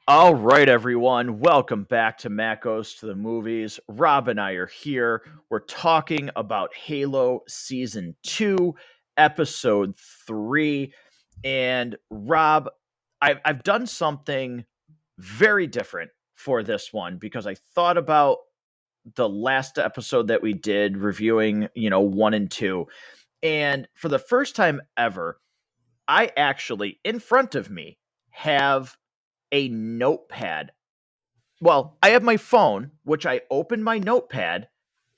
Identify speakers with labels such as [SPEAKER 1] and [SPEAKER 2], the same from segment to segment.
[SPEAKER 1] All right, everyone. Welcome back to Matt Goes to the Movies. Rob and I are here. We're talking about Halo Season 2, Episode 3. And Rob, I've done something very different for this one because I thought about the last episode that we did reviewing, 1 and 2. And for the first time ever, I actually, in front of me, have a notepad. Well, I have my phone, which I open my notepad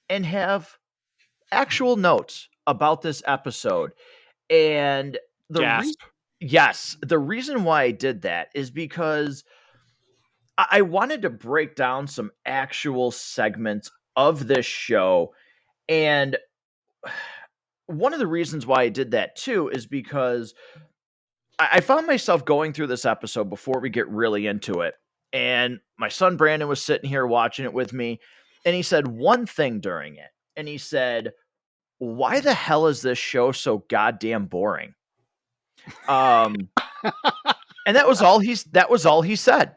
[SPEAKER 1] and have actual notes about this episode. And the reason,
[SPEAKER 2] Gasp.
[SPEAKER 1] yes, the reason why I did that is because I wanted to break down some actual segments of this show. And one of the reasons why I did that too is because I found myself going through this episode before we get really into it. And my son Brandon was sitting here watching it with me. And he said one thing during it. And he said, "Why the hell is this show so goddamn boring?" Um, and that was all he said.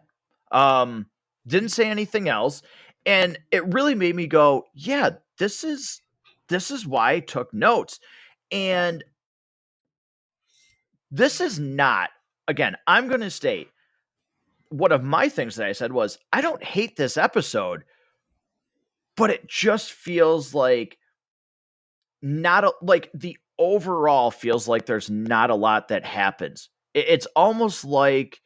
[SPEAKER 1] Um, didn't say anything else. And it really made me go, yeah, this is why I took notes. And this is not, again, I'm going to state one of my things that I said was, I don't hate this episode, but it just feels like like the overall feels like there's not a lot that happens. It's almost like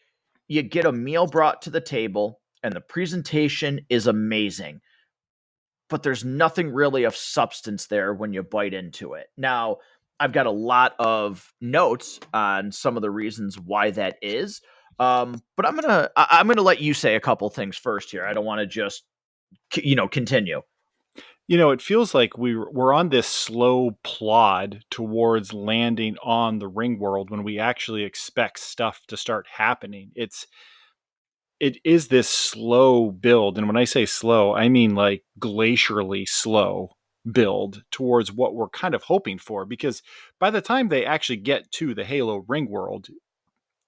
[SPEAKER 1] you get a meal brought to the table and the presentation is amazing, but there's nothing really of substance there when you bite into it. Now, I've got a lot of notes on some of the reasons why that is. But I'm gonna let you say a couple things first here. I don't want to just continue.
[SPEAKER 2] It feels like we're on this slow plod towards landing on the ring world when we actually expect stuff to start happening. It is this slow build, and when I say slow, I mean like glacially slow build towards what we're kind of hoping for, because by the time they actually get to the Halo ring world,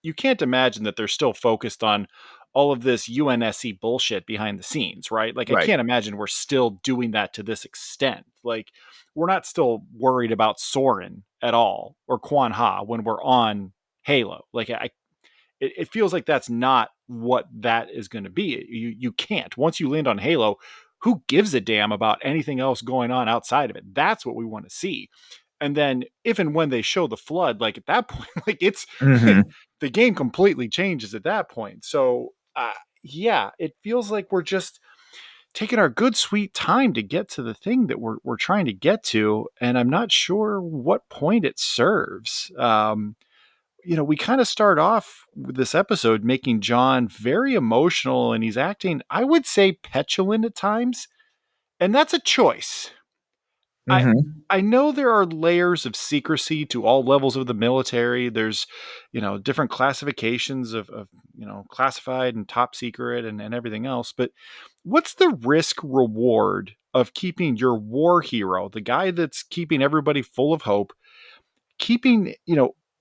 [SPEAKER 2] you can't imagine that they're still focused on all of this UNSC bullshit behind the scenes, right? Like, I
[SPEAKER 1] Right.
[SPEAKER 2] can't imagine we're still doing that to this extent. Like, we're not still worried about Soren at all or Kwan when we're on Halo. Like, it feels like that's not what that is going to be. You can't. Once you land on Halo, who gives a damn about anything else going on outside of it? That's what we want to see. And then if and when they show the flood, like at that point, like it's
[SPEAKER 1] Mhm.
[SPEAKER 2] the game completely changes at that point. So yeah, it feels like we're just taking our good sweet time to get to the thing that we're trying to get to, and I'm not sure what point it serves. We kind of start off with this episode making John very emotional, and he's acting, I would say, petulant at times, and that's a choice. I
[SPEAKER 1] Mhm.
[SPEAKER 2] I know there are layers of secrecy to all levels of the military. There's, different classifications of classified and top secret and everything else. But what's the risk reward of keeping your war hero, the guy that's keeping everybody full of hope, keeping,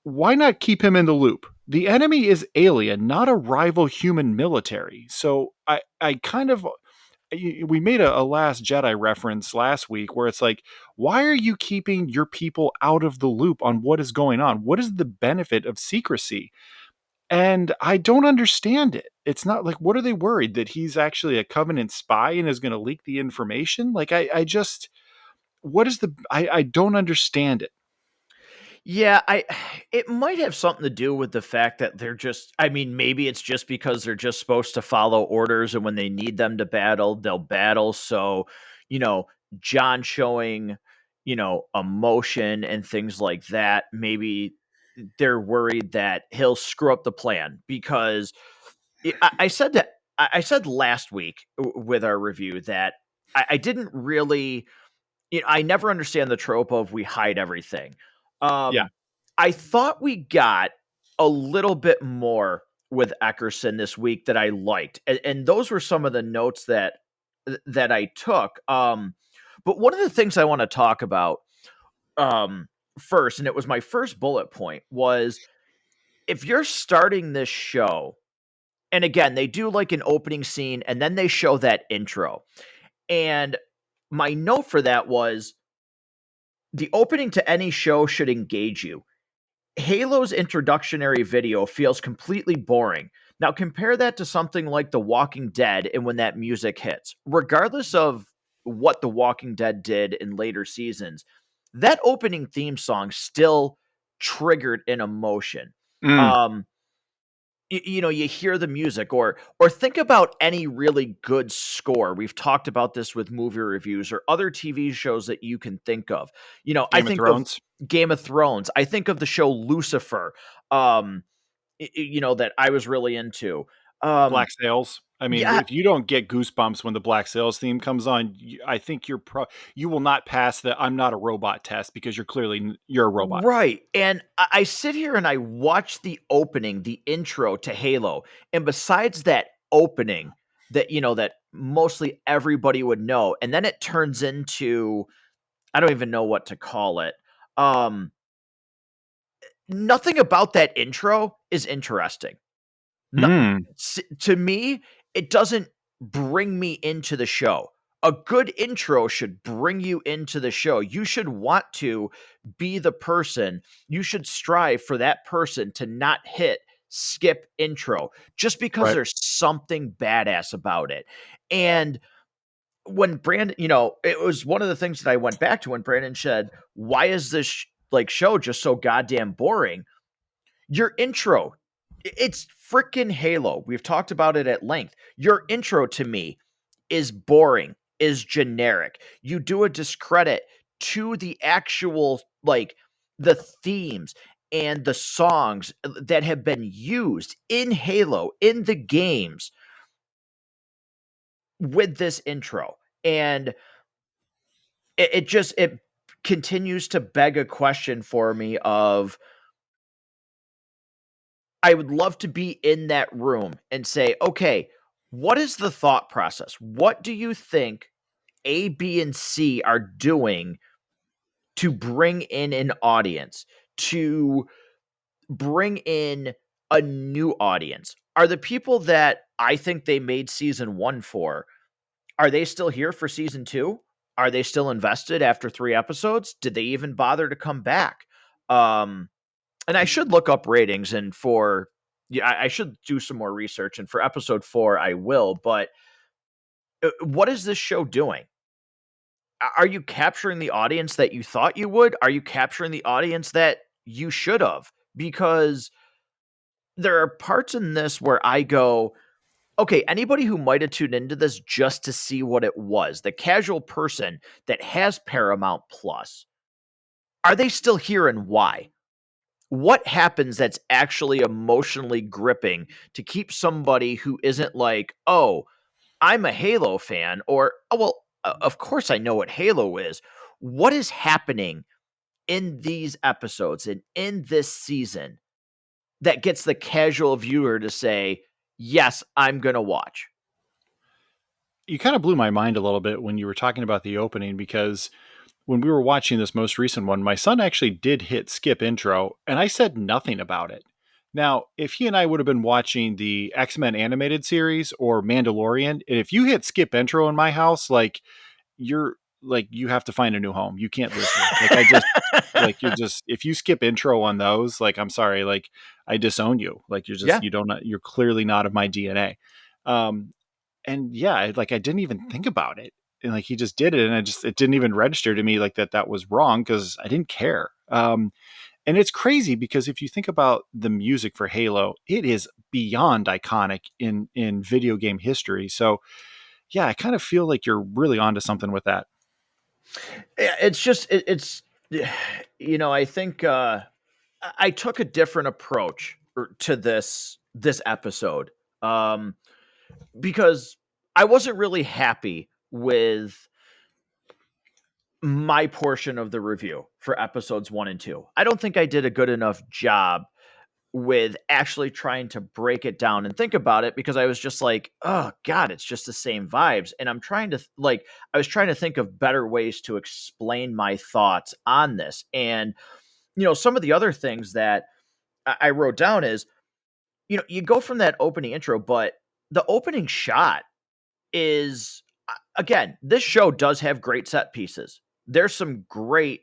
[SPEAKER 2] why not keep him in the loop? The enemy is alien, not a rival human military. So I kind of we made a Last Jedi reference last week where it's like, why are you keeping your people out of the loop on what is going on? What is the benefit of secrecy? And I don't understand it. It's not like, what are they worried that he's actually a Covenant spy and is going to leak the information? Like, I just, what is I don't understand it.
[SPEAKER 1] Yeah, I it might have something to do with the fact that they're just, I mean, maybe it's just because they're just supposed to follow orders, and when they need them to battle, they'll battle. So, you know, John showing, emotion and things like that, maybe they're worried that he'll screw up the plan because I said that I said last week with our review that I didn't really, I never understand the trope of we hide everything.
[SPEAKER 2] Yeah.
[SPEAKER 1] Um, I thought we got a little bit more with Ackerson this week that I liked, and those were some of the notes that I took. But one of the things I want to talk about um, first, and it was my first bullet point, was if you're starting this show And again, they do like an opening scene and then they show that intro. And my note for that was the opening to any show should engage you. Halo's introductionary video feels completely boring. Now compare that to something like The Walking Dead and when that music hits. Regardless of what The Walking Dead did in later seasons, that opening theme song still triggered an emotion.
[SPEAKER 2] Mm,
[SPEAKER 1] Um, you hear the music, or think about any really good score. We've talked about this with movie reviews or other TV shows that you can think of. I
[SPEAKER 2] Game of
[SPEAKER 1] think of
[SPEAKER 2] Thrones,
[SPEAKER 1] Game of Thrones. I think of the show Lucifer, that I was really into.
[SPEAKER 2] Black Sails. I mean,
[SPEAKER 1] Yeah,
[SPEAKER 2] if you don't get goosebumps when the Black Sails theme comes on, I think you will not pass the "I'm not a robot" test because you're a robot.
[SPEAKER 1] right. And I sit here and I watch the opening, the intro to Halo, and besides that opening that mostly everybody would know, and then it turns into, I don't even know what to call it. Nothing about that intro is interesting. No,
[SPEAKER 2] Mm,
[SPEAKER 1] to me, it doesn't bring me into the show. A good intro should bring you into the show. You should want to be the person. You should strive for that person to not hit skip intro just because
[SPEAKER 2] right.
[SPEAKER 1] there's something badass about it. And when Brandon, it was one of the things that I went back to when Brandon said, "Why is this show just so goddamn boring?" Your intro, it's freaking Halo. We've talked about it at length. Your intro to me is boring, is generic. You do a discredit to the actual, like, the themes and the songs that have been used in Halo, in the games, with this intro. And it continues to beg a question for me of, I would love to be in that room and say, okay, what is the thought process? What do you think A, B, and C are doing to bring in an audience, to bring in a new audience? Are the people that I think they made season one for, are they still here for season two? Are they still invested after 3 episodes? Did they even bother to come back? Um, and I should look up ratings, and yeah, I should do some more research. And for episode 4, I will. But what is this show doing? Are you capturing the audience that you thought you would? Are you capturing the audience that you should have? Because there are parts in this where I go, okay, anybody who might have tuned into this just to see what it was, the casual person that has Paramount Plus, are they still here and why? What happens that's actually emotionally gripping to keep somebody who isn't like, "Oh, I'm a Halo fan," or, "Oh, well, of course I know what Halo is." What is happening in these episodes and in this season that gets the casual viewer to say, "Yes, I'm gonna watch"?
[SPEAKER 2] You kind of blew my mind a little bit when you were talking about the opening because when we were watching this most recent one, my son actually did hit skip intro and I said nothing about it. Now, if he and I would have been watching the X-Men animated series or Mandalorian, and if you hit skip intro in my house, you're you have to find a new home. You can't live here. You're just if you skip intro on those, I'm sorry, I disown you.
[SPEAKER 1] Yeah.
[SPEAKER 2] You're clearly not of my DNA. Um and yeah, I didn't even think about it. And he just did it and it didn't even register to me that was wrong because I didn't care. And it's crazy because if you think about the music for Halo, it is beyond iconic in video game history. So yeah, I kind of feel like you're really onto something with that.
[SPEAKER 1] Yeah, it's just it's I think I took a different approach to this episode. Um because I wasn't really happy with my portion of the review for episodes 1 and 2. I don't think I did a good enough job with actually trying to break it down and think about it because I was just like, "Oh god, it's just the same vibes." And I'm trying to I was trying to think of better ways to explain my thoughts on this. And some of the other things that I wrote down is you go from that opening intro, but the opening shot is, again, this show does have great set pieces. There's some great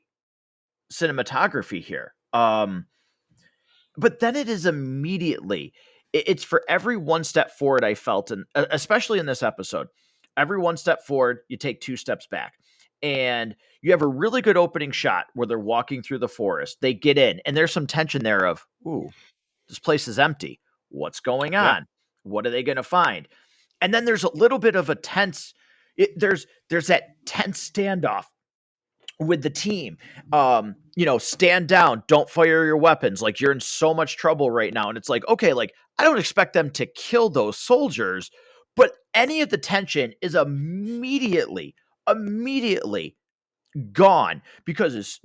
[SPEAKER 1] cinematography here. But then it is immediately, it's for every one step forward I felt, and especially in this episode, every one step forward, you take two steps back. And you have a really good opening shot where they're walking through the forest. They get in, and there's some tension there of, ooh, this place is empty. What's going
[SPEAKER 2] Yeah.
[SPEAKER 1] on? What are they going to find? And then there's a little bit of a tense, there's that tense standoff with the team. Stand down, don't fire your weapons, like you're in so much trouble right now. And it's like, okay, like I don't expect them to kill those soldiers, but any of the tension is immediately gone, because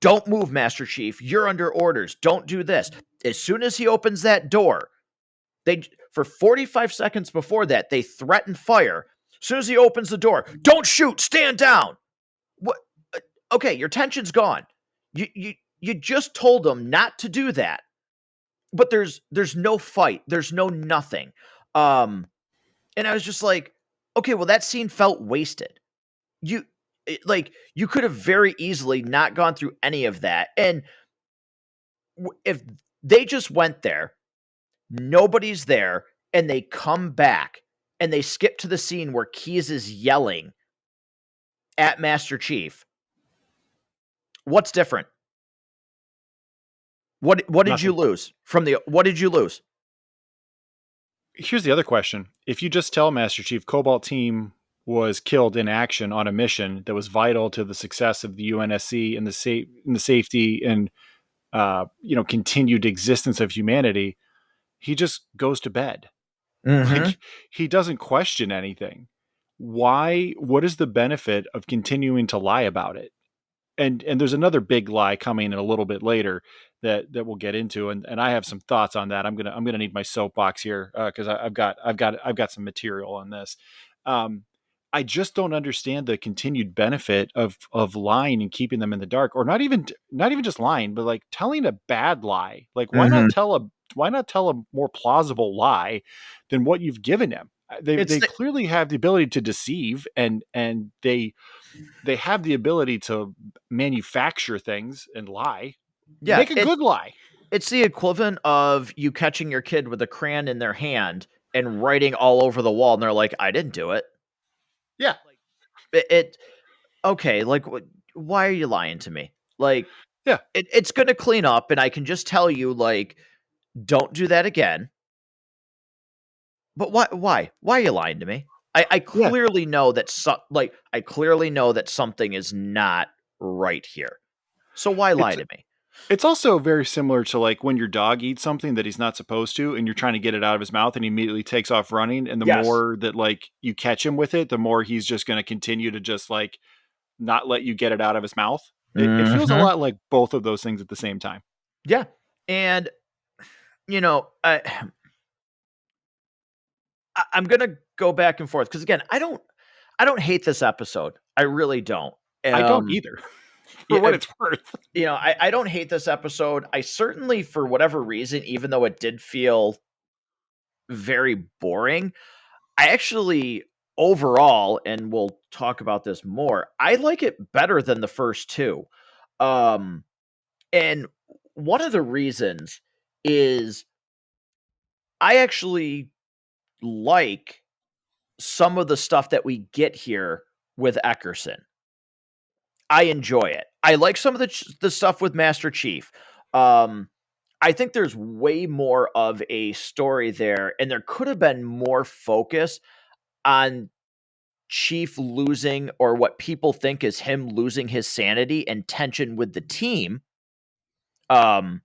[SPEAKER 1] don't move, Master Chief, you're under orders, don't do this. As soon as he opens that door, they, for 45 seconds before that, they threaten fire. As soon as he opens the door, don't shoot, stand down. What? Okay, your tension's gone. You just told them not to do that, but there's no fight, there's no nothing. And I was just like, okay, well, that scene felt wasted. You could have very easily not gone through any of that, and if they just went there, nobody's there, and they come back and they skip to the scene where Keyes is yelling at Master Chief. What's different? What did you
[SPEAKER 2] Nothing.
[SPEAKER 1] lose from the what did you lose?
[SPEAKER 2] Here's the other question. If you just tell Master Chief Cobalt team was killed in action on a mission that was vital to the success of the UNSC and the safety and continued existence of humanity, he just goes to bed.
[SPEAKER 1] Mm-hmm.
[SPEAKER 2] Like, he doesn't question anything. Why? What is the benefit of continuing to lie about it? And there's another big lie coming in a little bit later that we'll get into, and I have some thoughts on that. I'm gonna need my soapbox here, because I've got some material on this. Um, I just don't understand the continued benefit of lying and keeping them in the dark, or not even just lying, but like telling a bad lie. Like,
[SPEAKER 1] Mm-hmm.
[SPEAKER 2] why not tell a more plausible lie than what you've given him?
[SPEAKER 1] It's
[SPEAKER 2] They clearly have the ability to deceive, and they have the ability to manufacture things and lie.
[SPEAKER 1] yeah,
[SPEAKER 2] Make a good lie.
[SPEAKER 1] it's the equivalent of you catching your kid with a crayon in their hand and writing all over the wall, and they're like, "I didn't do it."
[SPEAKER 2] Yeah.
[SPEAKER 1] Like it okay, like why are you lying to me? Like
[SPEAKER 2] Yeah.
[SPEAKER 1] it's going to clean up, and I can just tell you, like, don't do that again. But why are you lying to me? I
[SPEAKER 2] Yeah.
[SPEAKER 1] clearly know that I clearly know that something is not right here. So why lie
[SPEAKER 2] It's
[SPEAKER 1] to me?
[SPEAKER 2] it's also very similar to like when your dog eats something that he's not supposed to and you're trying to get it out of his mouth and he immediately takes off running, and the
[SPEAKER 1] Yes.
[SPEAKER 2] more that like you catch him with it, the more he's just going to continue to just like not let you get it out of his mouth. It feels a
[SPEAKER 1] Mhm.
[SPEAKER 2] lot like both of those things at the same time.
[SPEAKER 1] Yeah. And you know, I'm gonna go back and forth because, again, I don't hate this episode. I really don't.
[SPEAKER 2] I don't
[SPEAKER 1] Um,
[SPEAKER 2] either, for
[SPEAKER 1] yeah,
[SPEAKER 2] what it's worth.
[SPEAKER 1] I don't hate this episode. I certainly, for whatever reason, even though it did feel very boring, I actually overall, and we'll talk about this more, I like it better than the first two. Um, and one of the reasons is I actually like some of the stuff that we get here with Ackerson. I enjoy it. I like some of the stuff with Master Chief. Um, I think there's way more of a story there, and there could have been more focus on Chief losing, or what people think is him losing his sanity, and tension with the team. Um,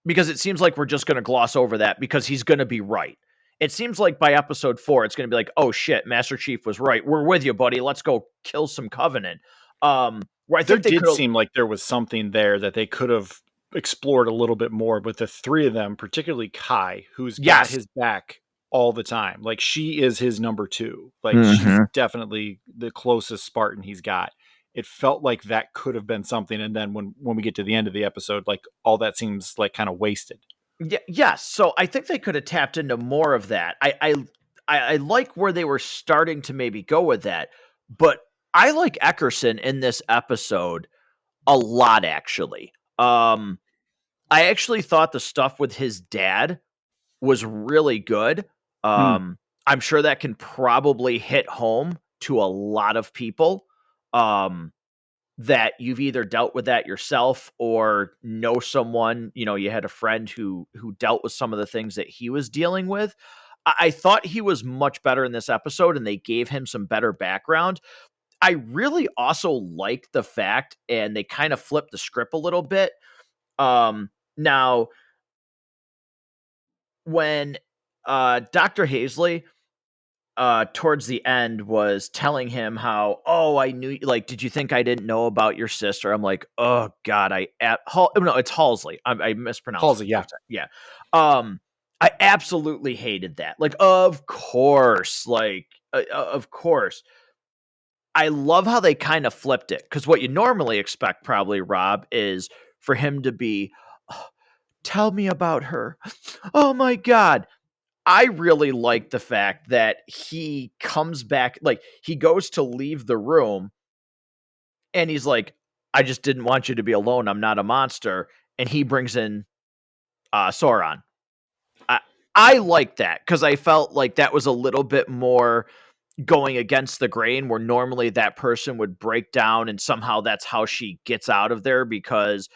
[SPEAKER 1] because it seems like we're just going to gloss over that because he's going to be right. It seems like by episode 4, it's going to be like, oh shit, Master Chief was right. We're with you, buddy. Let's go kill some Covenant. Where I
[SPEAKER 2] There
[SPEAKER 1] think they
[SPEAKER 2] did
[SPEAKER 1] could have,
[SPEAKER 2] seem like there was something there that they could have explored a little bit more with the three of them, particularly Kai, who's got
[SPEAKER 1] yes.
[SPEAKER 2] his back all the time. Like, she is his number two. Like, she's
[SPEAKER 1] Hmm.
[SPEAKER 2] definitely the closest Spartan he's got. It felt like that could have been something, and then when we get to the end of the episode, like all that seems like kind of wasted.
[SPEAKER 1] Yeah, yes. So I think they could have tapped into more of that. I like where they were starting to maybe go with that, but I like Ackerson in this episode a lot actually. I actually thought the stuff with his dad was really good.
[SPEAKER 2] Hmm.
[SPEAKER 1] I'm sure that can probably hit home to a lot of people. That you've either dealt with that yourself or know someone, you had a friend who dealt with some of the things that he was dealing with. I thought he was much better in this episode and they gave him some better background. I really also like the fact, and they kind of flipped the script a little bit. Now when Dr. Hazley towards the end was telling him how, oh, I knew, like, did you think I didn't know about your sister? I'm like, oh god, no, it's Halsey. I mispronounced it
[SPEAKER 2] Halsey,
[SPEAKER 1] the
[SPEAKER 2] yeah.
[SPEAKER 1] first time. Yeah. I absolutely hated that. Like, of course, of course. I love how they kind of flipped it, because what you normally expect, probably, Rob, is for him to be, "Oh, tell me about her. Oh my god." I really like the fact that he comes back, like, he goes to leave the room and he's like, I just didn't want you to be alone. I'm not a monster. And he brings in Soren. I, I like that because I felt like that was a little bit more going against the grain, where normally that person would break down and somehow that's how she gets out of there because,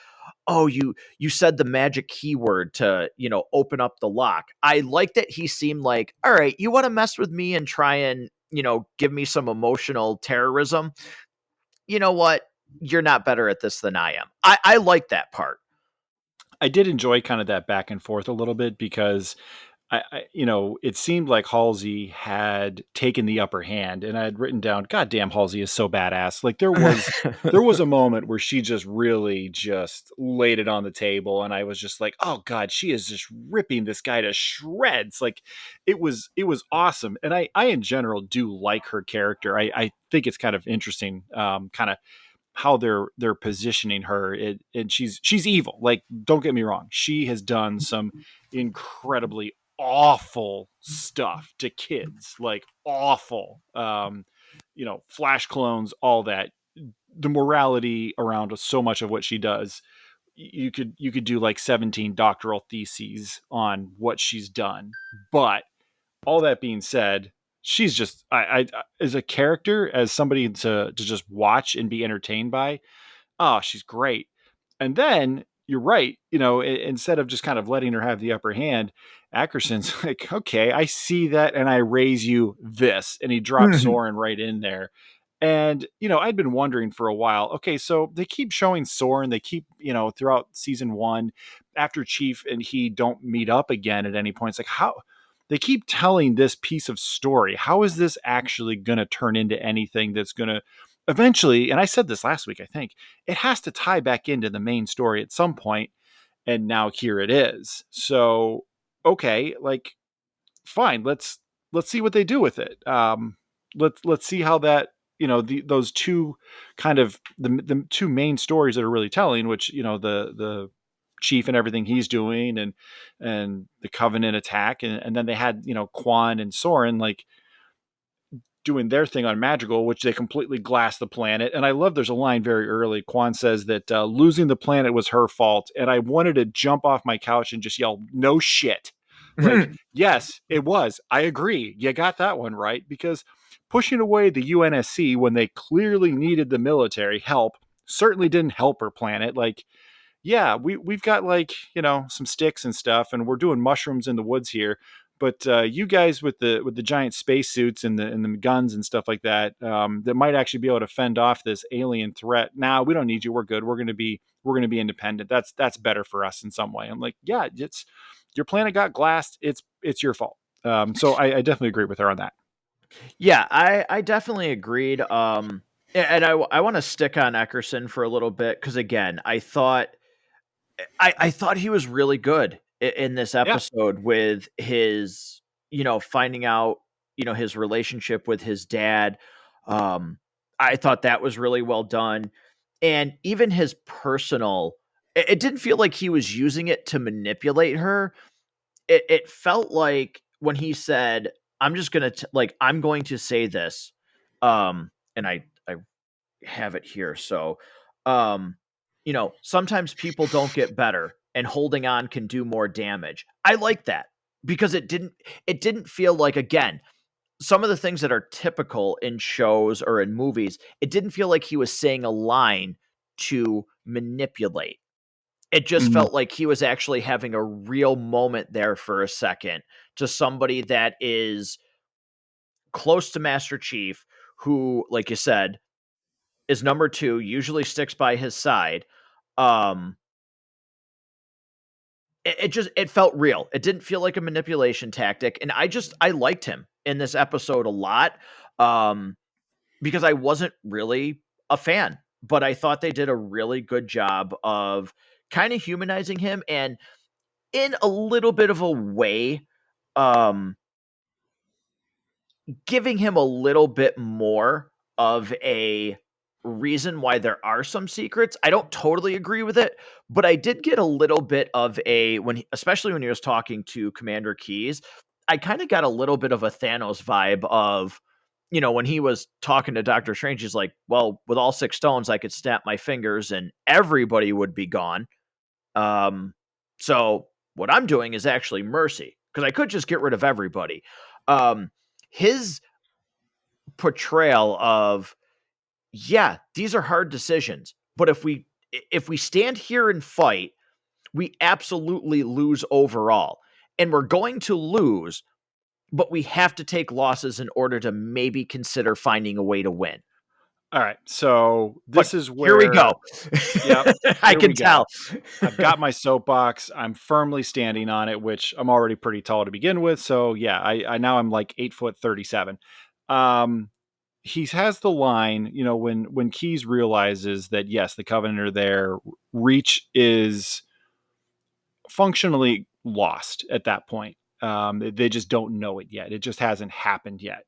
[SPEAKER 1] oh, you said the magic keyword to, open up the lock. I like that he seemed like, all right, you want to mess with me and try and, give me some emotional terrorism. You know what? You're not better at this than I am. I like that part.
[SPEAKER 2] I did enjoy kind of that back and forth a little bit because it seemed like Halsey had taken the upper hand, and I had written down, "God damn, Halsey is so badass." Like there was a moment where she just really just laid it on the table, and I was just like, "Oh God, she is just ripping this guy to shreds." Like it was awesome, and I in general do like her character. I think it's kind of interesting, kind of how they're positioning her, and she's evil. Like, don't get me wrong, she has done some incredibly awful stuff to kids, like awful, flash clones, all that. The morality around so much of what she does, you could do like 17 doctoral theses on what she's done. But all that being said, she's just, as a character, as somebody to just watch and be entertained by. Oh, she's great. And then you're right. Instead of just kind of letting her have the upper hand, Ackerson's like, okay, I see that, and I raise you this, and he drops Soren right in there. And I'd been wondering for a while. Okay, so they keep showing Soren. They keep, throughout season one, after Chief and he don't meet up again at any point. It's like, how they keep telling this piece of story. How is this actually going to turn into anything that's going to eventually? And I said this last week, I think it has to tie back into the main story at some point, and now here it is. So okay, like, fine, let's see what they do with it. Let's see how that, those two kind of the two main stories that are really telling, which, the chief and everything he's doing, and the Covenant attack, and then they had, Kwan and Soren, like, doing their thing on Madrigal, which they completely glassed the planet. And I love, there's a line very early. Kwan says that losing the planet was her fault. And I wanted to jump off my couch and just yell, no shit. Like, yes, it was. I agree. You got that one right. Because pushing away the UNSC when they clearly needed the military help certainly didn't help her planet. Like, yeah, we've got, like, some sticks and stuff, and we're doing mushrooms in the woods here. But you guys with the giant spacesuits and the guns and stuff like that, that might actually be able to fend off this alien threat. Nah, we don't need you. We're good. We're gonna be independent. That's better for us in some way. I'm like, yeah, it's your planet got glassed. It's your fault. So I definitely agree with her on that.
[SPEAKER 1] Yeah, I definitely agreed. And I want to stick on Eckerson for a little bit because, again, I thought he was really good in this
[SPEAKER 2] Yeah.
[SPEAKER 1] episode with his, finding out, his relationship with his dad. I thought that was really well done. And even his personal, it didn't feel like he was using it to manipulate her. It felt like when he said, I'm just going to like, I'm going to say this. And I have it here. So, sometimes people don't get better and holding on can do more damage. I like that because it didn't feel like, again, some of the things that are typical in shows or in movies, it didn't feel like he was saying a line to manipulate. It just
[SPEAKER 2] Mhm.
[SPEAKER 1] felt like he was actually having a real moment there for a second to somebody that is close to Master Chief, who, like you said, is number 2, usually sticks by his side. Um, it felt real. It didn't feel like a manipulation tactic, and I liked him in this episode a lot, um, because I wasn't really a fan, but I thought they did a really good job of kind of humanizing him and in a little bit of a way, um, giving him a little bit more of a reason why there are some secrets. I don't totally agree with it, but I did get a little bit of a especially when he was talking to Commander Keyes, I kind of got a little bit of a Thanos vibe of, when he was talking to Doctor Strange, he's like, "Well, with all 6 stones, I could snap my fingers and everybody would be gone." Um, so what I'm doing is actually mercy because I could just get rid of everybody. His portrayal of, yeah, these are hard decisions, but if we stand here and fight, we absolutely lose overall. And we're going to lose, but we have to take losses in order to maybe consider finding a way to win.
[SPEAKER 2] All right. So
[SPEAKER 1] But
[SPEAKER 2] this is
[SPEAKER 1] here we
[SPEAKER 2] where,
[SPEAKER 1] go.
[SPEAKER 2] yep,
[SPEAKER 1] I
[SPEAKER 2] here
[SPEAKER 1] can
[SPEAKER 2] we
[SPEAKER 1] tell.
[SPEAKER 2] go. I've got my soapbox. I'm firmly standing on it, which I'm already pretty tall to begin with. So yeah, I now I'm like 8'37". Um, he has the line, when Keyes realizes that yes, the Covenant are there, Reach is functionally lost at that point. They just don't know it yet. It just hasn't happened yet.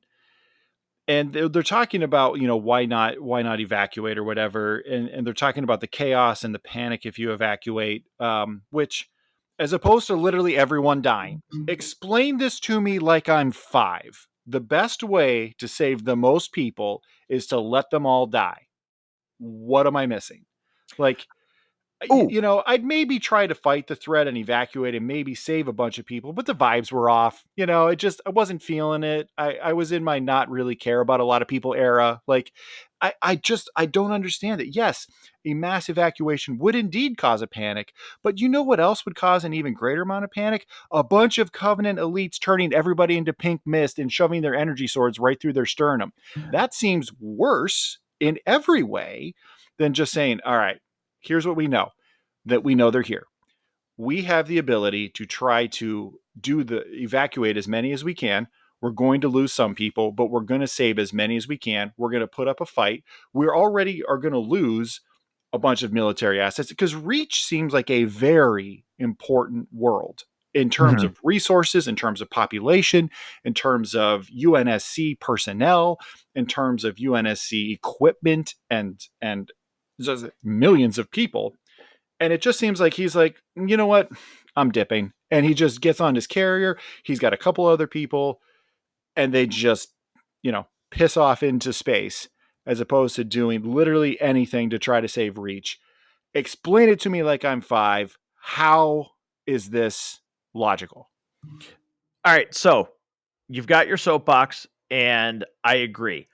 [SPEAKER 2] And they're talking about, why not evacuate or whatever, and they're talking about the chaos and the panic if you evacuate, which, as opposed to literally everyone dying, explain this to me like I'm 5. The best way to save the most people is to let them all die. What am I missing? Like,
[SPEAKER 1] Ooh,
[SPEAKER 2] I'd maybe try to fight the threat and evacuate and maybe save a bunch of people, but the vibes were off. I wasn't feeling it. I was in my not really care about a lot of people era. Like, I don't understand it. Yes, a mass evacuation would indeed cause a panic, but you know what else would cause an even greater amount of panic? A bunch of Covenant elites turning everybody into pink mist and shoving their energy swords right through their sternum. That seems worse in every way than just saying, all right, here's what we know, that we know they're here. We have the ability to try to evacuate as many as we can. We're going to lose some people, but we're going to save as many as we can. We're going to put up a fight. We already are going to lose a bunch of military assets because Reach seems like a very important world in terms
[SPEAKER 1] mhm.
[SPEAKER 2] of resources, in terms of population, in terms of UNSC personnel, in terms of UNSC equipment and just millions of people. And it just seems like he's like, you know what? I'm dipping. And he just gets on his carrier. He's got a couple other people, and they just, piss off into space as opposed to doing literally anything to try to save Reach. Explain it to me like I'm 5. How is this logical?
[SPEAKER 1] All right, so you've got your soapbox, and I agree.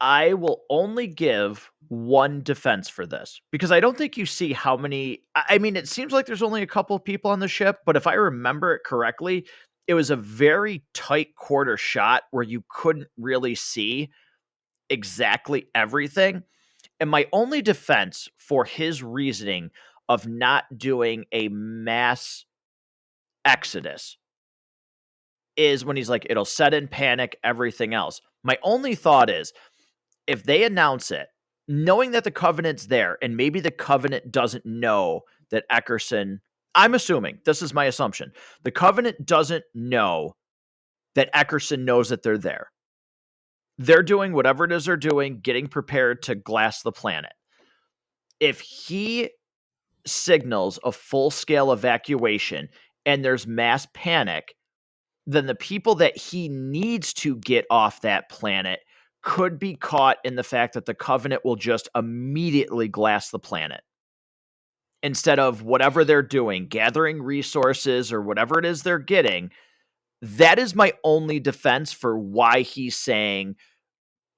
[SPEAKER 1] I will only give one defense for this because I don't think you see how many. I mean, it seems like there's only a couple of people on the ship, but if I remember it correctly, it was a very tight quarter shot where you couldn't really see exactly everything. And my only defense for his reasoning of not doing a mass exodus is when he's like, it'll set in panic, everything else. My only thought is if they announce it, knowing that the Covenant's there, and maybe the Covenant doesn't know that Ackerson, I'm assuming, this is my assumption, the Covenant doesn't know that Ackerson knows that they're there. They're doing whatever it is they're doing, getting prepared to glass the planet. If he signals a full-scale evacuation and there's mass panic, then the people that he needs to get off that planet could be caught in the fact that the Covenant will just immediately glass the planet. Instead of whatever they're doing, gathering resources or whatever it is they're getting, that is my only defense for why he's saying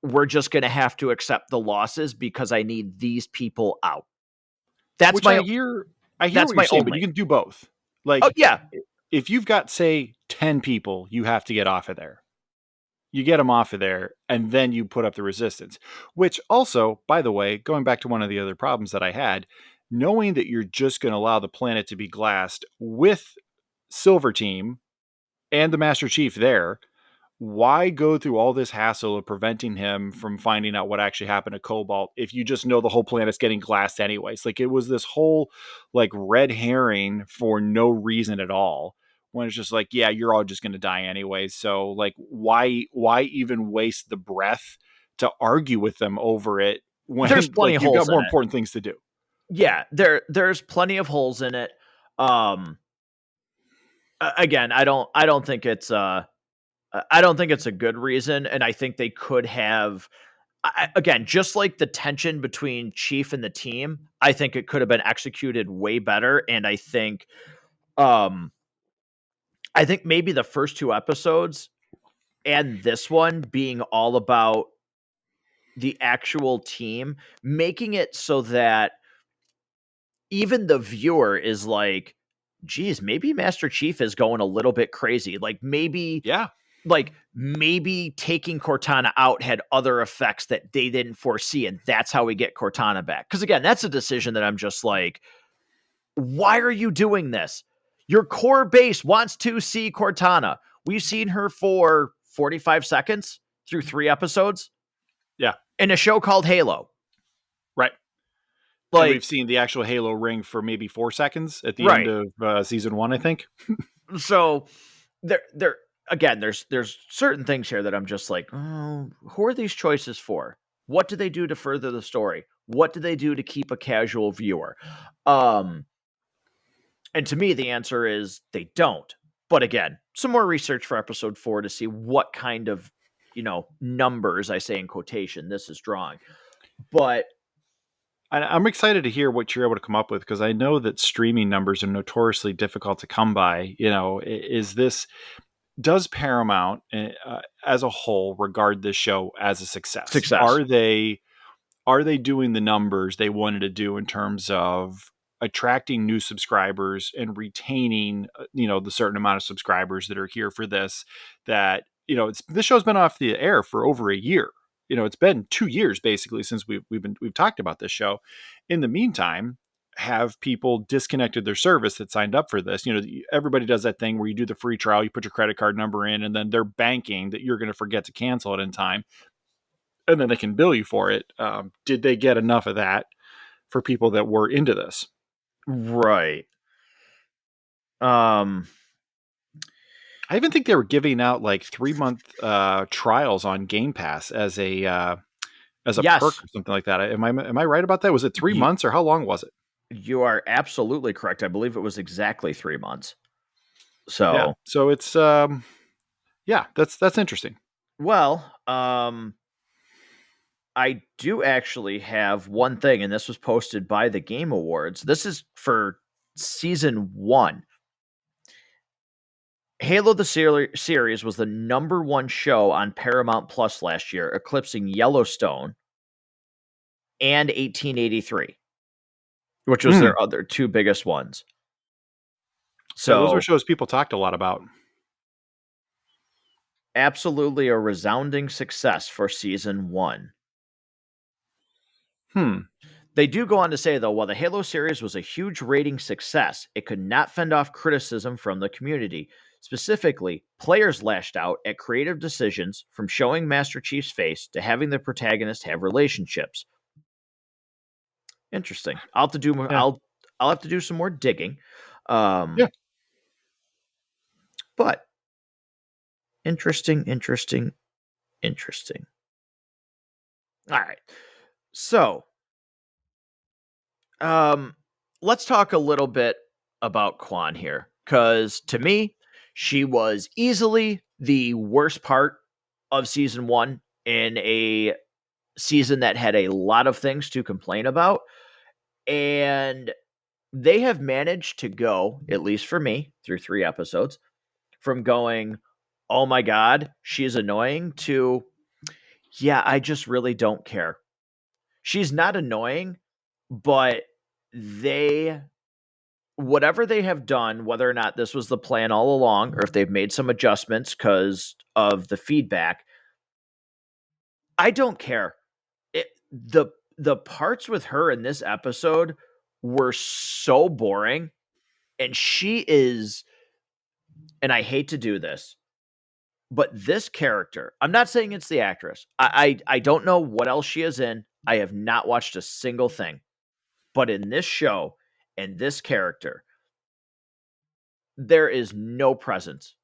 [SPEAKER 1] we're just going to have to accept the losses because I need these people out. That's
[SPEAKER 2] Which I
[SPEAKER 1] my
[SPEAKER 2] hear I hear
[SPEAKER 1] that's
[SPEAKER 2] what you're
[SPEAKER 1] my
[SPEAKER 2] saying, but you
[SPEAKER 1] only.
[SPEAKER 2] can do both.
[SPEAKER 1] Oh
[SPEAKER 2] Like
[SPEAKER 1] yeah,
[SPEAKER 2] if you've got say 10 people you have to get off of there. You get them off of there and then you put up the resistance. Which also, by the way, going back to one of the other problems that I had, knowing that you're just going to allow the planet to be glassed with Silver Team and the Master Chief there, why go through all this hassle of preventing him from finding out what actually happened to Cobalt if you just know the whole planet's getting glassed anyways? Like it was this whole like red herring for no reason at all. When it's just like, yeah, you're all just going to die anyways. So like, why even waste the breath to argue with them over it
[SPEAKER 1] there's
[SPEAKER 2] when
[SPEAKER 1] plenty
[SPEAKER 2] like
[SPEAKER 1] of
[SPEAKER 2] you've got
[SPEAKER 1] holes in
[SPEAKER 2] more
[SPEAKER 1] it.
[SPEAKER 2] important things to do?
[SPEAKER 1] Yeah, there's plenty of holes in it. Again, I don't think it's I don't think it's a good reason, and I think they could have. Again, just like the tension between Chief and the team, I think it could have been executed way better. And um, I think maybe the first two episodes and this one being all about the actual team, making it so that even the viewer is like, geez, maybe Master Chief is going a little bit crazy.
[SPEAKER 2] Yeah.
[SPEAKER 1] Like maybe taking Cortana out had other effects that they didn't foresee, and that's how we get Cortana back. Because again, that's a decision that I'm just like, why are you doing this? Your core base wants to see Cortana. We've seen her for 45 seconds through 3 episodes
[SPEAKER 2] Yeah.
[SPEAKER 1] in a show called Halo.
[SPEAKER 2] Right. And we've
[SPEAKER 1] Like,
[SPEAKER 2] seen the actual Halo ring for maybe 4 seconds at the end
[SPEAKER 1] right.
[SPEAKER 2] of season 1, I think.
[SPEAKER 1] So there again, there's certain things here that I'm just like, oh, who are these choices for? What do they do to further the story? What do they do to keep a casual viewer? Um, and to me, the answer is they don't. But again, some more research for episode 4 to see what kind of, numbers, I say in quotation, this is drawing. But
[SPEAKER 2] I'm excited to hear what you're able to come up with because I know that streaming numbers are notoriously difficult to come by. Is this does Paramount as a whole regard this show as a success?
[SPEAKER 1] success.
[SPEAKER 2] Are they doing the numbers they wanted to do in terms of attracting new subscribers and retaining the certain amount of subscribers that are here for this? That this show's been off the air for over a year. It's been 2 years basically since we've talked about this show. In the meantime, have people disconnected their service that signed up for this? Everybody does that thing where you do the free trial, you put your credit card number in, and then they're banking that you're going to forget to cancel it in time, and then they can bill you for it. Did they get enough of that for people that were into this?
[SPEAKER 1] Right. Um,
[SPEAKER 2] I even think they were giving out like 3-month trials on Game Pass as a perk
[SPEAKER 1] yes,
[SPEAKER 2] or something like that. Am I right about that? Was it three
[SPEAKER 1] you
[SPEAKER 2] months or how long was it?
[SPEAKER 1] you are absolutely correct. I believe it was exactly 3 months.
[SPEAKER 2] Yeah.
[SPEAKER 1] So,
[SPEAKER 2] So it's yeah, that's interesting.
[SPEAKER 1] well, I do actually have one thing, and this was posted by the Game Awards. This is for season 1. Halo the series was the number 1 show on Paramount Plus last year, eclipsing Yellowstone and 1883, which was
[SPEAKER 2] Mm.
[SPEAKER 1] their other 2 biggest ones.
[SPEAKER 2] Yeah, those were
[SPEAKER 1] So,
[SPEAKER 2] shows people talked a lot about.
[SPEAKER 1] absolutely a resounding success for season 1.
[SPEAKER 2] Hmm.
[SPEAKER 1] They do go on to say, though, while the Halo series was a huge rating success, it could not fend off criticism from the community. Specifically, players lashed out at creative decisions from showing Master Chief's face to having the protagonist have relationships. Interesting. I'll have to do more,
[SPEAKER 2] Yeah.
[SPEAKER 1] I'll have to do some more digging. Um,
[SPEAKER 2] Yeah.
[SPEAKER 1] but interesting, interesting, interesting. All right. So, um, let's talk a little bit about Kwan here, because to me, she was easily the worst part of season one in a season that had a lot of things to complain about. And they have managed to go, at least for me, through 3 episodes, from going, oh my God, she's annoying, to, yeah, I just really don't care. She's not annoying, but they, whatever they have done, whether or not this was the plan all along, or if they've made some adjustments because of the feedback, I don't care. It, the parts with her in this episode were so boring, and she is, and I hate to do this, but this character, I'm not saying it's the actress. I don't know what else she is in. I have not watched a single thing. But in this show and this character, there is no presence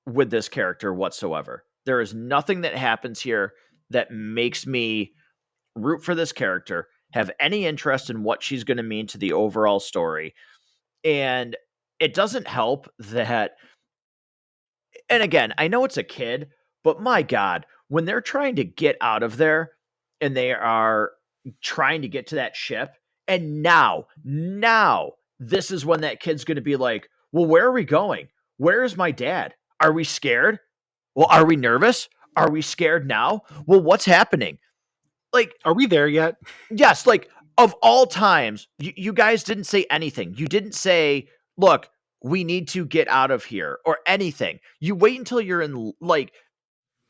[SPEAKER 1] with this character whatsoever. There is nothing that happens here that makes me root for this character, have any interest in what she's going to mean to the overall story. And it doesn't help that, and again, I know it's a kid, but my God, when they're trying to get out of there and they are trying to get to that ship, and now, this is when that kid's going to be like, well, where are we going? Where is my dad? Are we scared? Well, are we nervous? Are we scared now? Well, what's happening? Like,
[SPEAKER 2] Are we there yet?
[SPEAKER 1] yes, like, of all times, you guys didn't say anything. You didn't say, look, we need to get out of here or anything. You wait until you're in, like,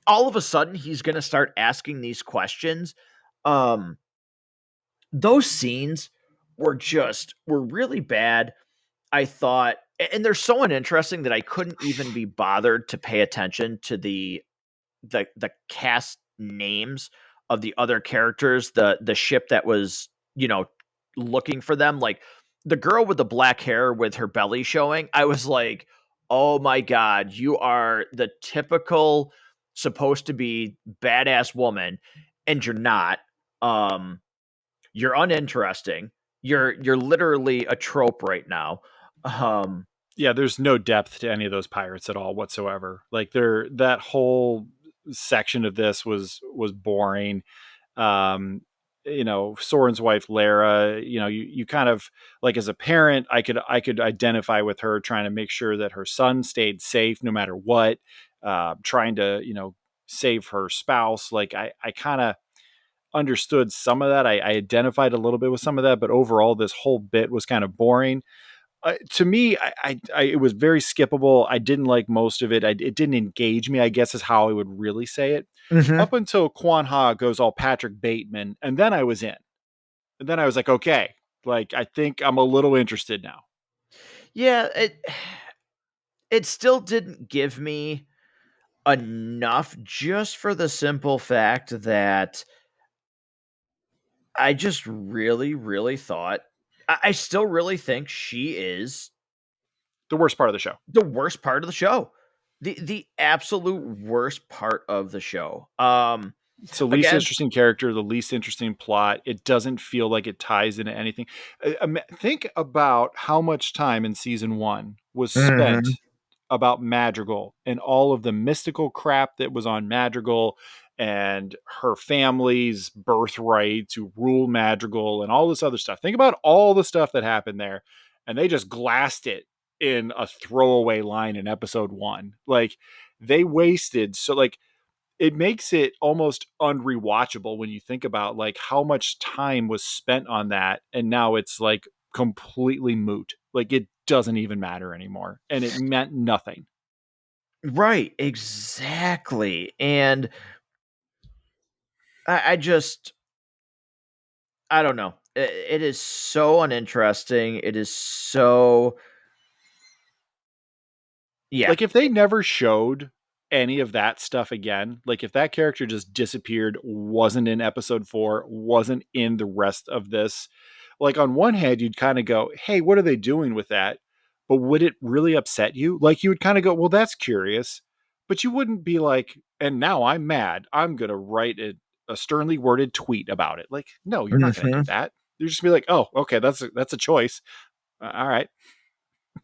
[SPEAKER 1] all of a sudden he's going to start asking these questions. Um, those scenes were really bad. I thought, and they're so uninteresting that I couldn't even be bothered to pay attention to the cast names of the other characters, the ship that was, looking for them. Like the girl with the black hair with her belly showing, I was like, oh my God, you are the typical supposed to be badass woman, and you're not. Um, you're uninteresting. You're literally a trope right now. Um,
[SPEAKER 2] Yeah, there's no depth to any of those pirates at all whatsoever. Like that whole section of this was boring. Um, Soren's wife Laera, you kind of, like, as a parent, I could identify with her trying to make sure that her son stayed safe no matter what, trying to, save her spouse. Like I kind of understood some of that. I identified a little bit with some of that, but overall this whole bit was kind of boring. To me, it was very skippable. I didn't like most of it. It didn't engage me, I guess is how I would really say it.
[SPEAKER 1] mhm.
[SPEAKER 2] Up until Kwan Ha goes all Patrick Bateman, and then I was in. And then I was like, okay, like I think I'm a little interested now.
[SPEAKER 1] Yeah, it still didn't give me enough, just for the simple fact that I just really, really thought, I still really think she is
[SPEAKER 2] The worst part of the show.
[SPEAKER 1] the worst part of the show. The absolute worst part of the show.
[SPEAKER 2] It's the least
[SPEAKER 1] Again,
[SPEAKER 2] interesting character, the least interesting plot. It doesn't feel like it ties into anything. Think about how much time in season one was
[SPEAKER 1] mhm.
[SPEAKER 2] spent about Madrigal and all of the mystical crap that was on Madrigal and her family's birthright to rule Madrigal and all this other stuff. Think about all the stuff that happened there, and they just glassed it in a throwaway line in episode one. Like they wasted so like it makes it almost unrewatchable when you think about like how much time was spent on that, and now it's like completely moot. Like it doesn't even matter anymore, and it meant nothing.
[SPEAKER 1] Right, exactly. And I just, I don't know. It is so uninteresting. It is so, yeah.
[SPEAKER 2] Like if they never showed any of that stuff again, like if that character just disappeared, wasn't in episode 4, wasn't in the rest of this, like on one hand you'd kind of go, hey, what are they doing with that? But would it really upset you? Like you would kind of go, well, that's curious. But you wouldn't be like, and now I'm mad, I'm gonna write a sternly worded tweet about it. Like no, you're not gonna do
[SPEAKER 1] Mhm.
[SPEAKER 2] that. You're just be like, oh, okay, that's a choice. All right,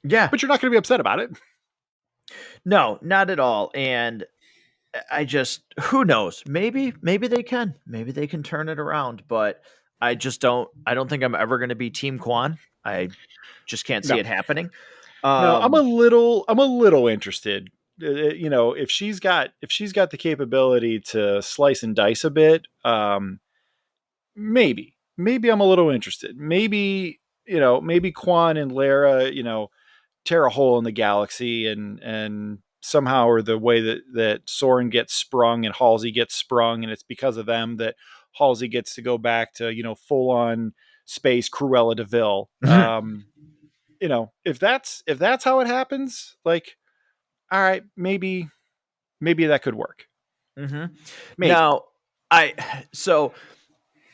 [SPEAKER 1] Yeah.
[SPEAKER 2] but you're not going to be upset about it.
[SPEAKER 1] No, not at all. And I just, who knows? Maybe they can. Maybe they can turn it around, but I don't think I'm ever going to be Team Kwan. I just can't see
[SPEAKER 2] No,
[SPEAKER 1] it happening.
[SPEAKER 2] no,
[SPEAKER 1] Um
[SPEAKER 2] I'm a little interested. You know, if she's got the capability to slice and dice a bit, maybe I'm a little interested. Maybe, you know, maybe Kwan and Laera, you know, tear a hole in the galaxy, and somehow, or the way that Soren gets sprung and Halsey gets sprung, and it's because of them that Halsey gets to go back to, you know, full on space Cruella Deville. You know, if that's how it happens, like, all right, maybe that could work.
[SPEAKER 1] hmm
[SPEAKER 2] Maybe.
[SPEAKER 1] Now, I so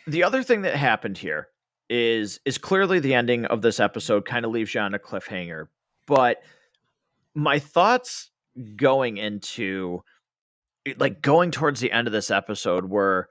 [SPEAKER 1] the other thing that happened here is clearly the ending of this episode kind of leaves you on a cliffhanger. But my thoughts going into like going towards the end of this episode were,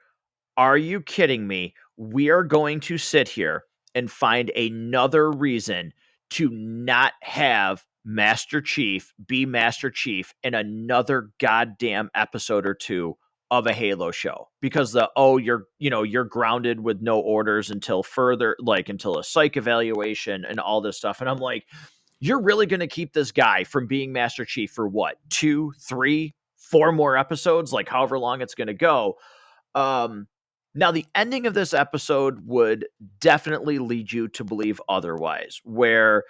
[SPEAKER 1] are you kidding me? We are going to sit here and find another reason to not have Master Chief be Master Chief in another goddamn episode or two of a Halo show, because you're grounded with no orders until further, like until a psych evaluation and all this stuff. And I'm like, you're really going to keep this guy from being Master Chief for what, 2, 3, 4 more episodes, like however long it's going to go. um Now, the ending of this episode would definitely lead you to believe otherwise, where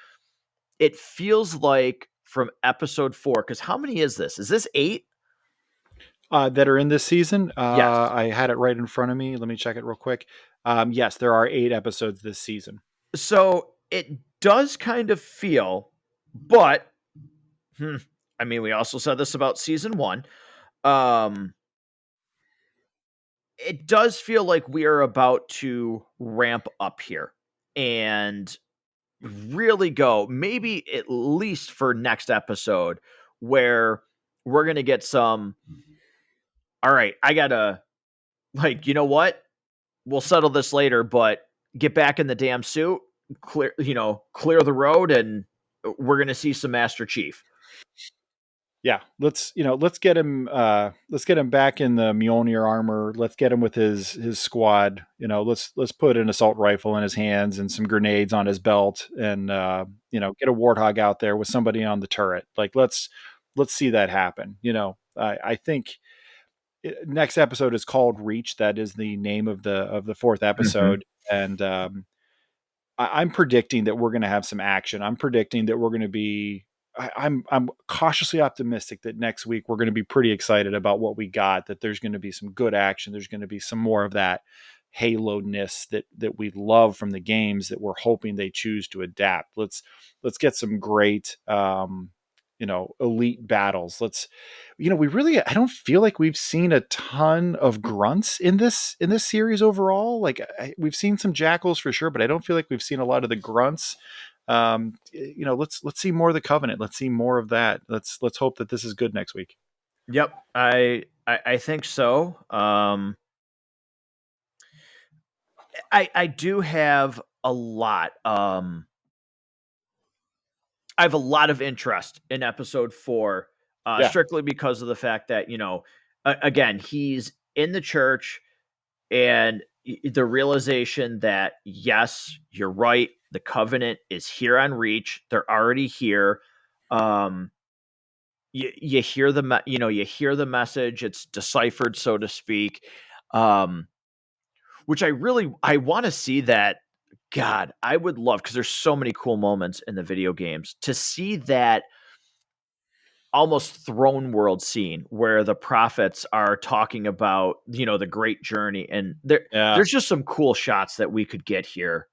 [SPEAKER 1] it feels like from episode 4, because how many is this? Is this 8?
[SPEAKER 2] That are in this season.
[SPEAKER 1] Yes.
[SPEAKER 2] I had it right in front of me. Let me check it real quick. Yes, there are 8 episodes this season.
[SPEAKER 1] So it does kind of feel, but hmm, I mean, we also said this about season 1. Um, it does feel like we are about to ramp up here and really go, maybe at least for next episode, where we're going to get some, all right, I got to, like, you know what? We'll settle this later, but get back in the damn suit, clear the road, and we're going to see some Master Chief.
[SPEAKER 2] Yeah, let's get him back in the Mjolnir armor. Let's get him with his squad. You know, let's put an assault rifle in his hands and some grenades on his belt, and you know, get a warthog out there with somebody on the turret. Like, let's see that happen. You know, I think next episode is called Reach. That is the name of the fourth
[SPEAKER 1] Mhm.
[SPEAKER 2] episode, and I'm predicting that we're going to have some action. I'm predicting that we're going to be. I'm cautiously optimistic that next week we're going to be pretty excited about what we got. That there's going to be some good action. There's going to be some more of that Halo-ness that we love from the games that we're hoping they choose to adapt. Let's get some great you know, elite battles. Let's, you know, we really, I don't feel like we've seen a ton of grunts in this series overall. Like, we've seen some jackals for sure, but I don't feel like we've seen a lot of the grunts. You know, let's see more of the Covenant. Let's see more of that. Let's hope that this is good next week.
[SPEAKER 1] Yep, I think so. I do have a lot. I have a lot of interest in episode 4,
[SPEAKER 2] Yeah,
[SPEAKER 1] strictly because of the fact that, again, he's in the church, and the realization that, yes, you're right, the Covenant is here on Reach. They're already here. Um, you hear you hear the message. It's deciphered, so to speak. Um, which I want to see that. God, I would love, because there's so many cool moments in the video games, to see that almost throne world scene where the prophets are talking about, the great journey, and
[SPEAKER 2] yeah,
[SPEAKER 1] there's just some cool shots that we could get here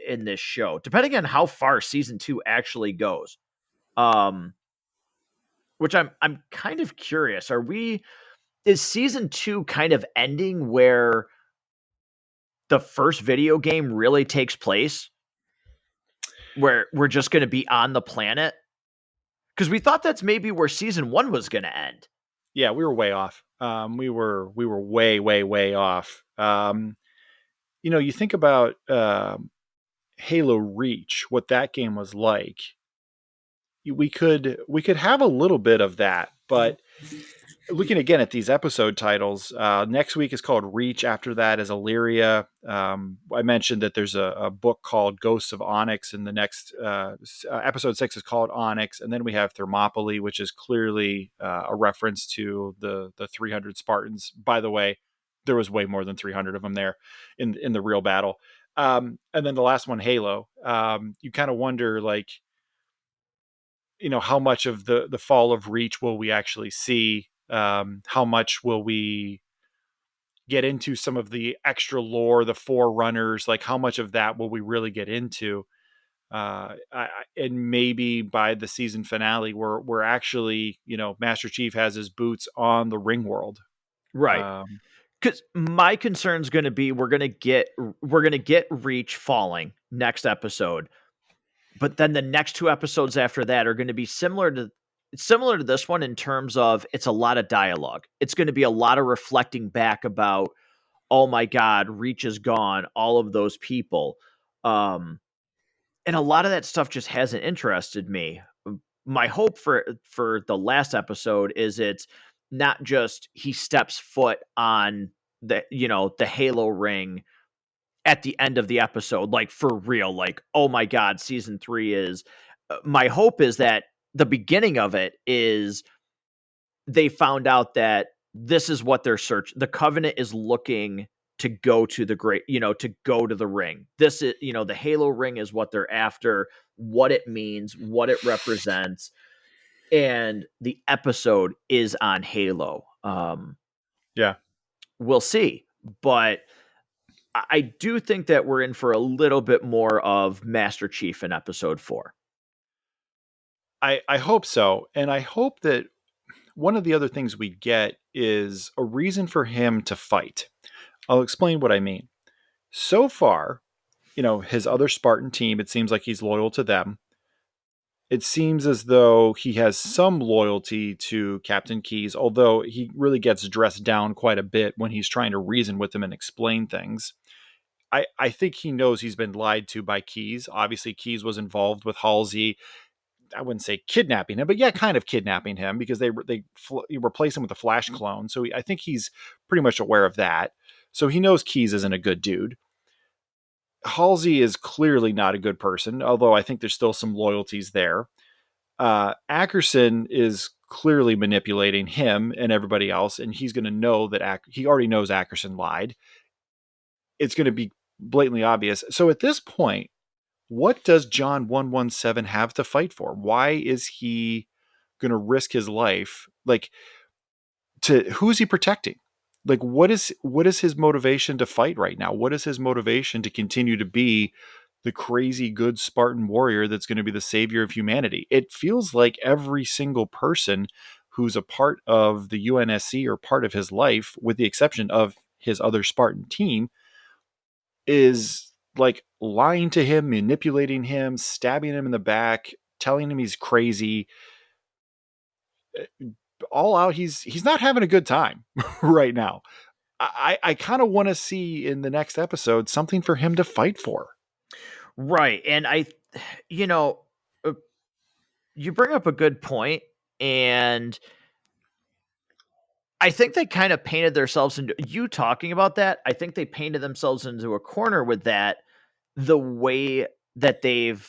[SPEAKER 1] in this show, depending on how far season 2 actually goes. um which I'm kind of curious, is season 2 kind of ending where the first video game really takes place, where we're just going to be on the planet, because we thought that's maybe where season 1 was going to end.
[SPEAKER 2] yeah. We were way off. We were way off. You know, you think about Halo Reach, what that game was like, we could have a little bit of that. But looking again at these episode titles, next week is called Reach. After that is Illyria. I mentioned that there's a book called Ghosts of Onyx, and the next episode 6 is called Onyx. And then we have Thermopylae, which is clearly a reference to the 300 Spartans. By the way, there was way more than 300 of them there in the real battle. And then the last one, Halo. You kind of wonder, like, how much of the fall of Reach will we actually see? How much will we get into some of the extra lore, the forerunners? Like, how much of that will we really get into? And maybe by the season finale, we're actually, Master Chief has his boots on the ring world.
[SPEAKER 1] Right.
[SPEAKER 2] Um,
[SPEAKER 1] Because my concern is going to be we're gonna get Reach falling next episode, but then the next two episodes after that are going to be similar to this one in terms of it's a lot of dialogue. It's going to be a lot of reflecting back about, oh my God, Reach is gone, all of those people. Um, and a lot of that stuff just hasn't interested me. My hope for the last episode is it's not just he steps foot on the Halo ring at the end of the episode, like for real, like, oh my God, season 3 is. My hope is that the beginning of it is they found out that this is what they're searching. The Covenant is looking to go to the to go to the ring. This is, the Halo ring is what they're after, what it means, what it represents. And the episode is on Halo.
[SPEAKER 2] yeah,
[SPEAKER 1] We'll see. But I do think that we're in for a little bit more of Master Chief in episode 4.
[SPEAKER 2] I hope so. And I hope that one of the other things we get is a reason for him to fight. I'll explain what I mean. So far, his other Spartan team, it seems like he's loyal to them. It seems as though he has some loyalty to Captain Keyes, although he really gets dressed down quite a bit when he's trying to reason with him and explain things. I think he knows he's been lied to by Keyes. Obviously, Keyes was involved with Halsey. I wouldn't say kidnapping him, but yeah, kind of kidnapping him because they replace him with a Flash clone. So I think he's pretty much aware of that. So he knows Keyes isn't a good dude. Halsey is clearly not a good person, although I think there's still some loyalties there. Ackerson is clearly manipulating him and everybody else, and he's going to know that he already knows Ackerson lied. It's going to be blatantly obvious. So at this point, what does John 117 have to fight for? Why is he going to risk his life? Like, who is he protecting? Like, what is his motivation to fight right now? What is his motivation to continue to be the crazy good Spartan warrior that's going to be the savior of humanity? It feels like every single person who's a part of the UNSC or part of his life, with the exception of his other Spartan team, is like lying to him, manipulating him, stabbing him in the back, telling him he's crazy. All out, he's not having a good time right now. I kind of want to see in the next episode something for him to fight for.
[SPEAKER 1] Right. And you know, uh, you bring up a good point, and I think they kind of painted themselves into you talking about that. I think they painted themselves into a corner with that, the way that they've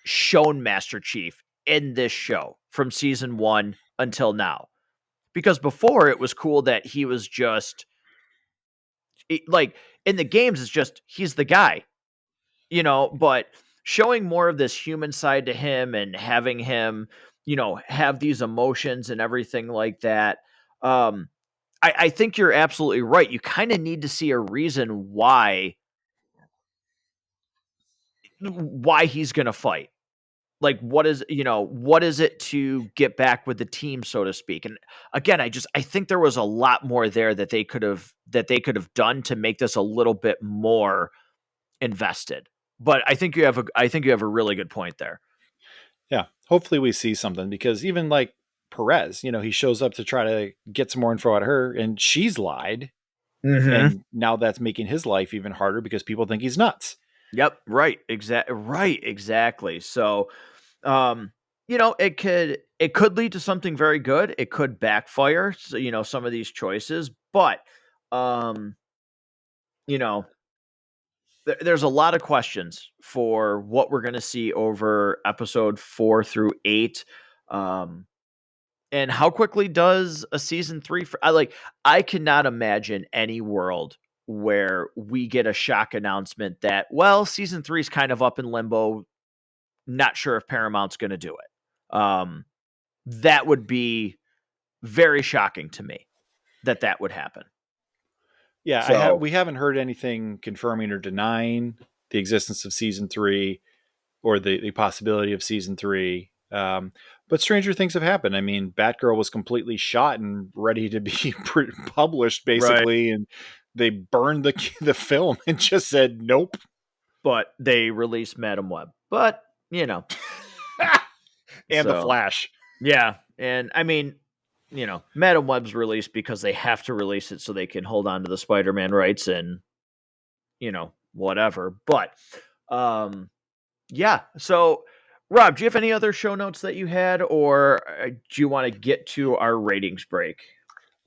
[SPEAKER 1] shown Master Chief in this show from season 1 until now. Because before it was cool that he was just like in the games, it's just he's the guy, but showing more of this human side to him and having him, have these emotions and everything like that. I think you're absolutely right. You kind of need to see a reason why he's going to fight. Like, what is it to get back with the team, so to speak? And again, I think there was a lot more there that they could have done to make this a little bit more invested. But I think you have a really good point there.
[SPEAKER 2] Yeah, hopefully we see something, because even like Perez, he shows up to try to get some more info out of her, and she's lied,
[SPEAKER 1] Mhm.
[SPEAKER 2] and now that's making his life even harder because people think he's nuts.
[SPEAKER 1] Yep. Right. Exactly. So, um, it could lead to something very good. It could backfire. So, some of these choices, but, um, you know, there's a lot of questions for what we're going to see over episode 4 through 8. Um, and how quickly does a season three? I cannot imagine any world where we get a shock announcement that, well, season three is kind of up in limbo. Not sure if Paramount's going to do it. That would be very shocking to me that would happen.
[SPEAKER 2] Yeah,
[SPEAKER 1] So,
[SPEAKER 2] we haven't heard anything confirming or denying the existence of season three or the possibility of season three. But stranger things have happened. I mean, Batgirl was completely shot and ready to be published,
[SPEAKER 1] right.
[SPEAKER 2] basically, and they burned the film and just said nope.
[SPEAKER 1] But they released Madam Web. But,
[SPEAKER 2] And the
[SPEAKER 1] so
[SPEAKER 2] Flash.
[SPEAKER 1] yeah. And I mean, Madam Web's released because they have to release it so they can hold on to the Spider-Man rights and, whatever. But um yeah. So Rob, do you have any other show notes that you had, or do you want to get to our ratings break?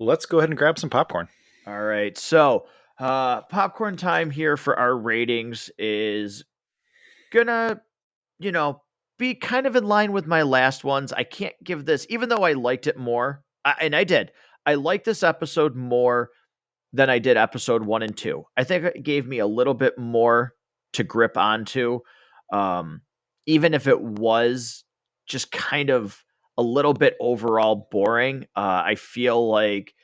[SPEAKER 2] Let's go ahead and grab some popcorn.
[SPEAKER 1] All right. So popcorn time here for our ratings is gonna, you know, be kind of in line with my last ones. I can't give this, even though I liked it more, and I did. I liked this episode more than I did episode 1 and 2. I think it gave me a little bit more to grip onto, um, even if it was just kind of a little bit overall boring. I feel like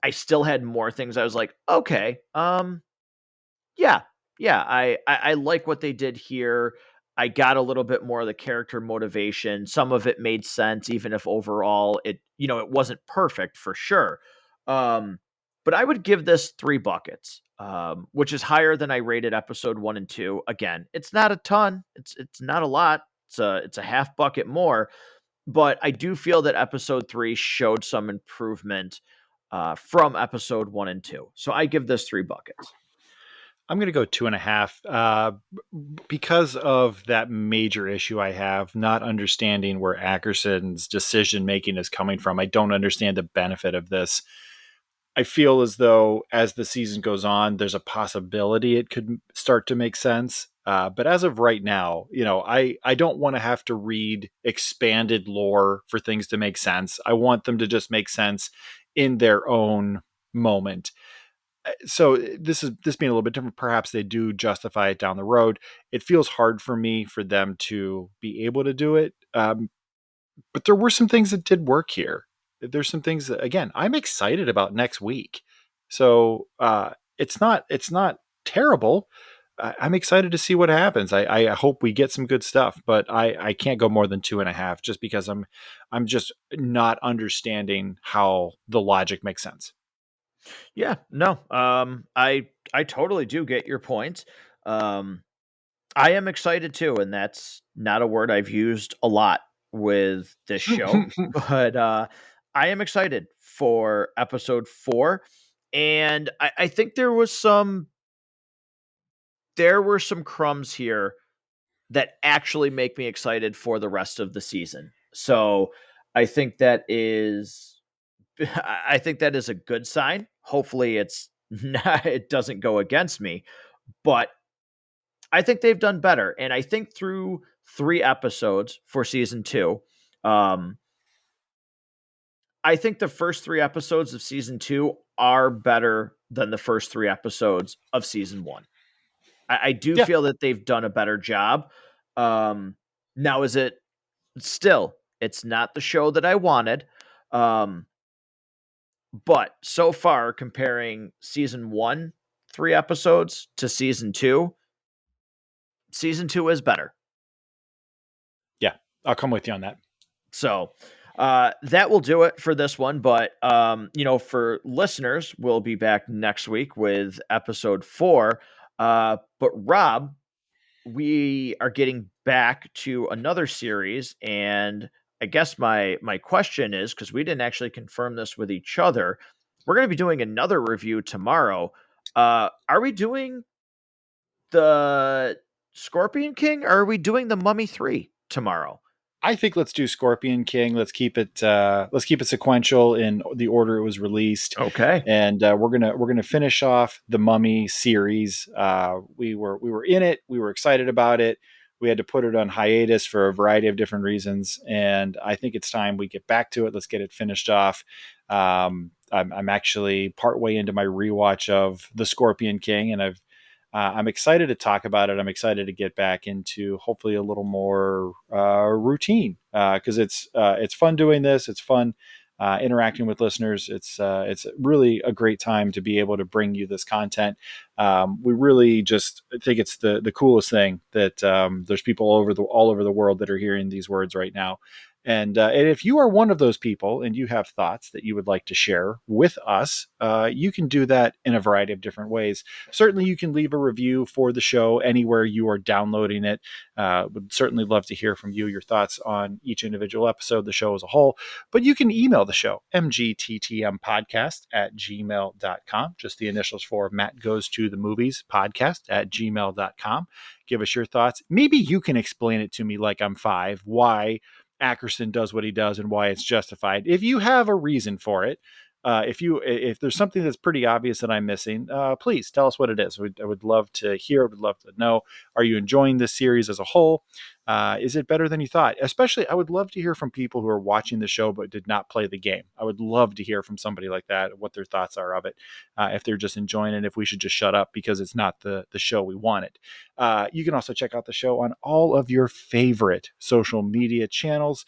[SPEAKER 1] I still had more things. I was like, okay, yeah, yeah, I like what they did here. I got a little bit more of the character motivation. Some of it made sense, even if overall it wasn't perfect for sure. Um, but I would give this 3 buckets, which is higher than I rated episode 1 and 2. Again, it's not a ton. It's not a lot. It's a half bucket more, but I do feel that episode 3 showed some improvement from episode 1 and 2. So I give this 3 buckets.
[SPEAKER 2] I'm going to go 2.5 because of that major issue I have, not understanding where Ackerson's decision making is coming from. I don't understand the benefit of this. I feel as though as the season goes on, there's a possibility it could start to make sense. But as of right now, I don't want to have to read expanded lore for things to make sense. I want them to just make sense in their own moment. So this being a little bit different, perhaps they do justify it down the road. It feels hard for me for them to be able to do it. But there were some things that did work here. There's some things that, again, I'm excited about next week. So it's not terrible. I'm excited to see what happens. I hope we get some good stuff, but I can't go more than 2.5 just because I'm just not understanding how the logic makes sense.
[SPEAKER 1] Yeah, no. I totally do get your point. Um I am excited too, and that's not a word I've used a lot with this show, but I am excited for episode 4. And I think there were some crumbs here that actually make me excited for the rest of the season. So I think that is I think that is a good sign. Hopefully it doesn't go against me, but I think they've done better. And I think through 3 episodes for season 2, um, I think the first 3 episodes of season 2 are better than the first 3 episodes of season 1. I do
[SPEAKER 2] Yeah.
[SPEAKER 1] feel that they've done a better job. Um, Now, is it still? It's not the show that I wanted. Um, but so far, comparing season 1, 3 episodes, to season 2 is better.
[SPEAKER 2] Yeah. I'll come with you on that.
[SPEAKER 1] So that will do it for this one. But for listeners, we'll be back next week with episode 4. But Rob, we are getting back to another series, and I guess my question is, because we didn't actually confirm this with each other, we're going to be doing another review tomorrow. Are we doing the Scorpion King, or are we doing the Mummy 3 tomorrow?
[SPEAKER 2] I think let's do Scorpion King. Let's keep it sequential in the order it was released,
[SPEAKER 1] Okay.
[SPEAKER 2] and we're gonna finish off the Mummy series. We were in it. We were excited about it. We had to put it on hiatus for a variety of different reasons, and I think it's time we get back to it. Let's get it finished off. I'm actually partway into my rewatch of the Scorpion King, and I'm excited to talk about it. I'm excited to get back into hopefully a little more routine because it's fun doing this. It's fun interacting with listeners. It's really a great time to be able to bring you this content. We really just think it's the coolest thing that there's people all over the world that are hearing these words right now. And if you are one of those people and you have thoughts that you would like to share with us, you can do that in a variety of different ways. Certainly, you can leave a review for the show anywhere you are downloading it. Would certainly love to hear from you, your thoughts on each individual episode, the show as a whole. But you can email the show, mgttmpodcast@gmail.com. Just the initials for Matt Goes to the Movies podcast@gmail.com. Give us your thoughts. Maybe you can explain it to me like I'm five, why Ackerson does what he does and why it's justified. If you have a reason for it, if there's something that's pretty obvious that I'm missing, please tell us what it is. I would love to hear. I would love to know. Are you enjoying this series as a whole? Is it better than you thought? Especially, I would love to hear from people who are watching the show but did not play the game. I would love to hear from somebody like that, what their thoughts are of it, if they're just enjoying it, if we should just shut up because it's not the show we wanted. You can also check out the show on all of your favorite social media channels.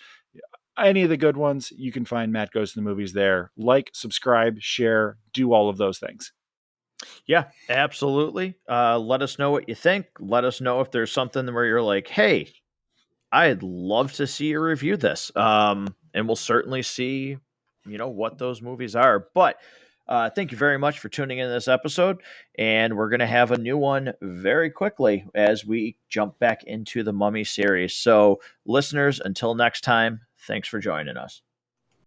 [SPEAKER 2] Any of the good ones, you can find Matt Goes to the Movies there. Like, subscribe, share, do all of those things.
[SPEAKER 1] Yeah, absolutely. Let us know what you think. Let us know if there's something where you're like, hey, I'd love to see you review this. And we'll certainly see, what those movies are. But thank you very much for tuning in to this episode. And we're going to have a new one very quickly as we jump back into the Mummy series. So, listeners, until next time, thanks for joining us.